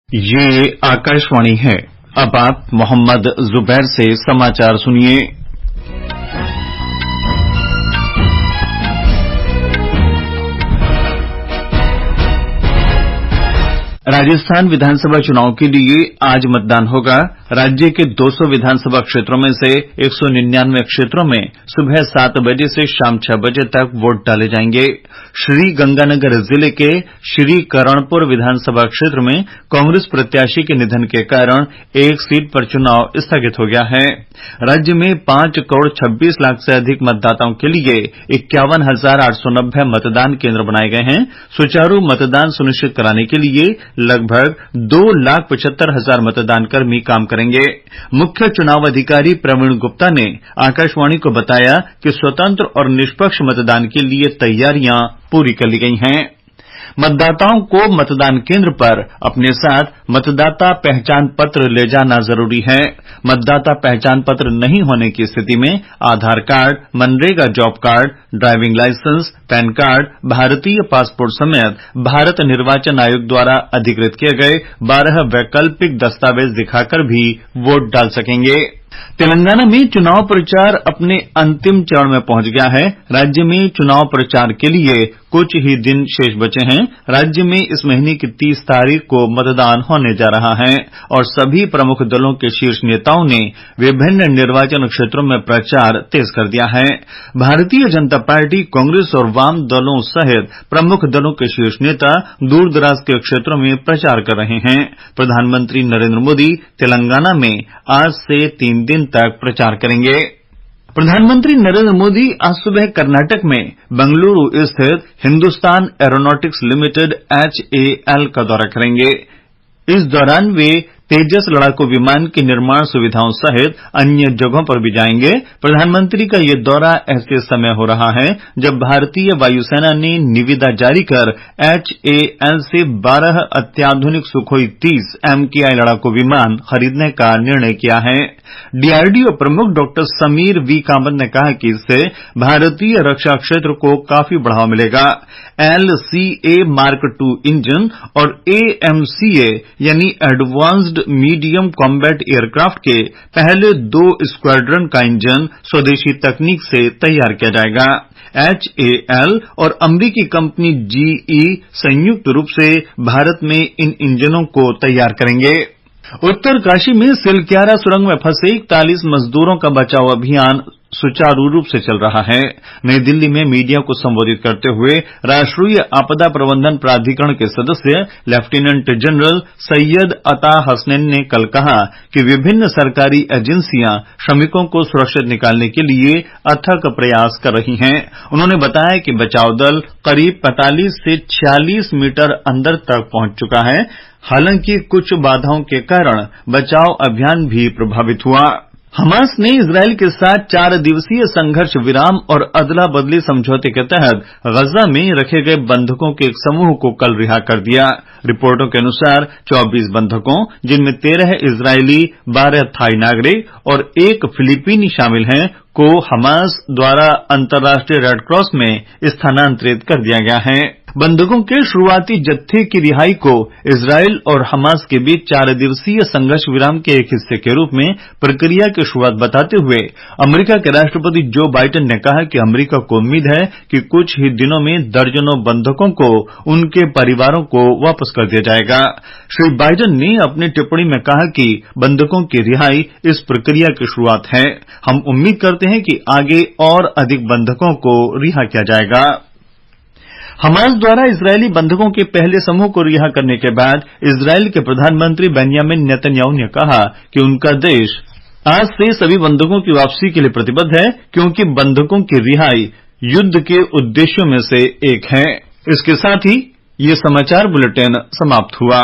ये आकाशवाणी है। अब आप मोहम्मद जुबैर से समाचार सुनिए। राजस्थान विधानसभा चुनाव के लिए आज मतदान होगा। राज्य के 200 विधानसभा क्षेत्रों में से 199 क्षेत्रों में सुबह 7 बजे से शाम 6 बजे तक वोट डाले जाएंगे। श्री गंगानगर जिले के श्री करणपुर विधानसभा क्षेत्र में कांग्रेस प्रत्याशी के निधन के कारण एक सीट पर चुनाव स्थगित हो गया है। राज्य में 5 करोड़ 26 लाख से अधिक मतदाताओं के लिए 51,890 मतदान केंद्र बनाए गए हैं। सुचारू मतदान सुनिश्चित कराने के लिए लगभग 2,75,000 मतदान कर्मी काम करेंगे। मुख्य चुनाव अधिकारी प्रवीण गुप्ता ने आकाशवाणी को बताया कि स्वतंत्र और निष्पक्ष मतदान के लिए तैयारियां पूरी कर ली गई हैं। मतदाताओं को मतदान केंद्र पर अपने साथ मतदाता पहचान पत्र ले जाना जरूरी है। मतदाता पहचान पत्र नहीं होने की स्थिति में आधार कार्ड, मनरेगा job card, driving licence, PAN card, भारतीय पासपोर्ट समेत भारत निर्वाचन आयोग द्वारा अधिकृत किए गए 12 वैकल्पिक दस्तावेज दिखाकर भी वोट डाल सकेंगे। तेलंगाना में चुनाव प्रचार अपने अंतिम चरण में पहुंच गया है। राज्य में चुनाव प्रचार के लिए कुछ ही दिन शेष बचे हैं। राज्य में इस महीने की 30 तारीख को मतदान होने जा रहा है और सभी प्रमुख दलों के शीर्ष नेताओं ने विभिन्न निर्वाचन क्षेत्रों में प्रचार तेज कर दिया है। भारतीय जनता पार्टी, कांग्रेस और वाम दलों सहित प्रमुख दलों के शीर्ष नेता दूर दराज के क्षेत्रों में प्रचार कर रहे हैं। प्रधानमंत्री नरेंद्र मोदी तेलंगाना में आज से 3 दिन तक प्रचार करेंगे। प्रधानमंत्री नरेंद्र मोदी आज सुबह कर्नाटक में बेंगलुरु स्थित हिंदुस्तान एरोनॉटिक्स लिमिटेड HAL का दौरा करेंगे। इस दौरान वे तेजस लड़ाकू विमान की निर्माण सुविधाओं सहित अन्य जगहों पर भी जाएंगे। प्रधानमंत्री का यह दौरा ऐसे समय हो रहा है जब भारतीय वायुसेना ने निविदा जारी कर HAL से 12 अत्याधुनिक सुखोई 30 MKI लड़ाकू विमान खरीदने का निर्णय किया है। DRDO प्रमुख डॉ समीर V कामत ने कहा कि इससे भारतीय रक्षा क्षेत्र को काफी बढ़ावा मिलेगा। LCA Mark II इंजन और AMCA यानी एडवांस्ड मीडियम कॉम्बैट एयरक्राफ्ट के पहले 2 स्क्वाड्रन का इंजन स्वदेशी तकनीक से तैयार किया जाएगा। HAL और अमरीकी कंपनी GE संयुक्त रूप से भारत में इन इंजनों को तैयार करेंगे। उत्तरकाशी में सिलक्यारा सुरंग में फंसे 41 मजदूरों का बचाव अभियान सुचारू रूप से चल रहा है। नई दिल्ली में मीडिया को संबोधित करते हुए राष्ट्रीय आपदा प्रबंधन प्राधिकरण के सदस्य लेफ्टिनेंट जनरल सैयद अता हसनैन ने कल कहा कि विभिन्न सरकारी एजेंसियां श्रमिकों को सुरक्षित निकालने के लिए अथक प्रयास कर रही हैं। उन्होंने बताया कि बचाव दल करीब 45 से 46 मीटर अंदर तक पहुंच चुका है। हालांकि कुछ बाधाओं के कारण बचाव अभियान भी प्रभावित हुआ। हमास ने इजरायल के साथ 4 दिवसीय संघर्ष विराम और अदला बदली समझौते के तहत गजा में रखे गए बंधकों के एक समूह को कल रिहा कर दिया। रिपोर्टों के अनुसार 24 बंधकों, जिनमें 13 इजरायली, 12 थाई नागरिक और 1 फिलीपीनी शामिल हैं, को हमास द्वारा अंतर्राष्ट्रीय रेड क्रॉस में स्थानांतरित कर दिया गया है। बंधकों के शुरुआती जत्थे की रिहाई को इजरायल और हमास के बीच 4 दिवसीय संघर्ष विराम के एक हिस्से के रूप में प्रक्रिया की शुरुआत बताते हुए अमेरिका के राष्ट्रपति जो बाइडेन ने कहा कि अमेरिका को उम्मीद है कि कुछ ही दिनों में दर्जनों बंधकों को उनके परिवारों को वापस कर दिया जाएगा। श्री बाइडेन ने अपनी टिप्पणी में कहा कि बंधकों की रिहाई इस प्रक्रिया की शुरुआत है। हम उम्मीद करते हैं कि आगे और अधिक बंधकों को रिहा किया जाएगा। हमास द्वारा इजरायली बंधकों के पहले समूह को रिहा करने के बाद इजरायल के प्रधानमंत्री बेंयामिन नेतन्याहू ने कहा कि उनका देश आज से सभी बंधकों की वापसी के लिए प्रतिबद्ध है, क्योंकि बंधकों की रिहाई युद्ध के उद्देश्यों में से एक है। इसके साथ ही ये समाचार बुलेटिन समाप्त हुआ।